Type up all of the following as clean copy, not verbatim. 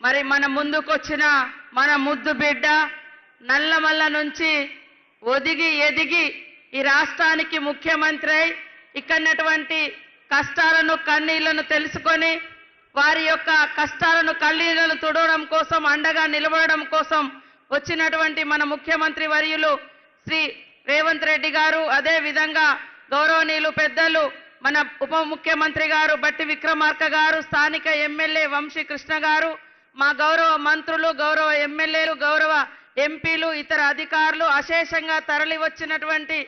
మరి మన ముందుకొచ్చిన మన ముద్దు బిడ్డ నల్లమల్ల నుంచి ఒదిగి ఎదిగి ఈ రాష్ట్రానికి ముఖ్యమంత్రి అయి ఇక్కడటువంటి కష్టాలను కన్నీళ్లను తెలుసుకొని వారి యొక్క కష్టాలను కన్నీళ్లను తుడవడం కోసం అండగా నిలబడడం కోసం వచ్చినటువంటి మన ముఖ్యమంత్రి వర్యులు శ్రీ రేవంత్ రెడ్డి గారు, అదే విధంగా గౌరవనీయులు పెద్దలు మన ఉప ముఖ్యమంత్రి గారు బట్టి విక్రమార్క గారు, స్థానిక ఎమ్మెల్యే వంశీ కృష్ణ గారు, మా గౌరవ మంత్రులు, గౌరవ ఎమ్మెల్యేలు, గౌరవ ఎంపీలు, ఇతర అధికారులు, అశేషంగా తరలి వచ్చినటువంటి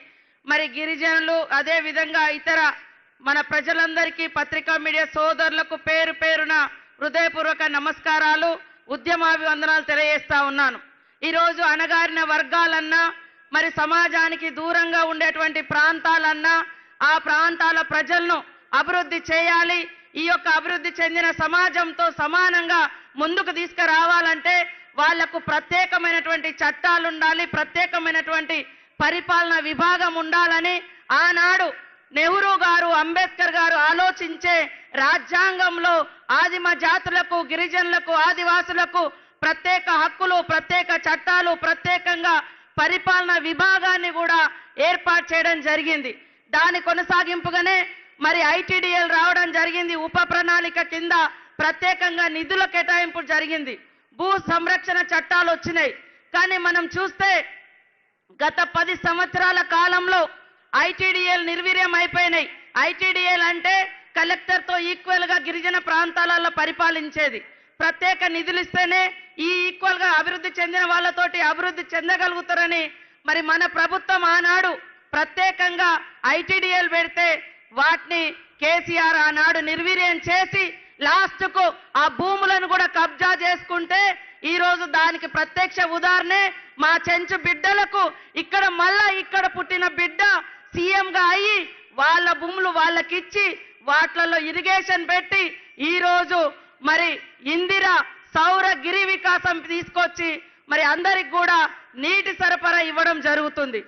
మరి గిరిజనులు, అదే విధంగా ఇతర మన ప్రజలందరికీ పత్రికా మీడియా సోదరులకు పేరు పేరున హృదయపూర్వక నమస్కారాలు, ఉద్యమాభివందనాలు తెలియజేస్తా ఉన్నాను. ఈరోజు అణగారిన వర్గాలన్నా మరి సమాజానికి దూరంగా ఉండేటువంటి ప్రాంతాలన్నా ఆ ప్రాంతాల ప్రజలను అభివృద్ధి చేయాలి. ఈ యొక్క అభివృద్ధి చెందిన సమాజంతో సమానంగా ముందుకు తీసుకురావాలంటే వాళ్లకు ప్రత్యేకమైనటువంటి చట్టాలు ఉండాలి, ప్రత్యేకమైనటువంటి పరిపాలన విభాగం ఉండాలని ఆనాడు నెహ్రూ గారు, అంబేద్కర్ గారు ఆలోచించే రాజ్యాంగంలో ఆదిమ జాతులకు, గిరిజనులకు, ఆదివాసులకు ప్రత్యేక హక్కులు, ప్రత్యేక చట్టాలు, ప్రత్యేకంగా పరిపాలన విభాగాన్ని కూడా ఏర్పాటు చేయడం జరిగింది. దాని కొనసాగింపుగానే మరి ఐటీడీఎల్ రావడం జరిగింది. ఉప ప్రణాళిక కింద ప్రత్యేకంగా నిధుల కేటాయింపు జరిగింది. భూ సంరక్షణ చట్టాలు వచ్చినాయి. కానీ మనం చూస్తే గత 10 సంవత్సరాల కాలంలో ఐటీడీఎల్ నిర్వీర్యం అయిపోయినాయి. ఐటీడీఎల్ అంటే కలెక్టర్తో ఈక్వల్గా గిరిజన ప్రాంతాలలో పరిపాలించేది. ప్రత్యేక నిధులు ఇస్తేనే ఈ ఈక్వల్గా అభివృద్ధి చెందిన వాళ్ళతోటి అభివృద్ధి చెందగలుగుతారని మరి మన ప్రభుత్వం ఆనాడు ప్రత్యేకంగా ఐటీడీఎల్ పెడితే వాటిని కేసీఆర్ ఆనాడు నిర్వీర్యం చేసి లాస్ట్కు ఆ భూములను కూడా కబ్జా చేసుకుంటే ఈరోజు దానికి ప్రత్యక్ష ఉదాహరణే మా చెంచు బిడ్డలకు ఇక్కడ పుట్టిన బిడ్డ సీఎంగా అయ్యి వాళ్ళ భూములు వాళ్ళకిచ్చి వాట్లలో ఇరిగేషన్ పెట్టి ఈరోజు మరి ఇందిరా సౌర గిరి వికాసం తీసుకొచ్చి మరి అందరికి కూడా నీటి సరఫరా ఇవ్వడం జరుగుతుంది.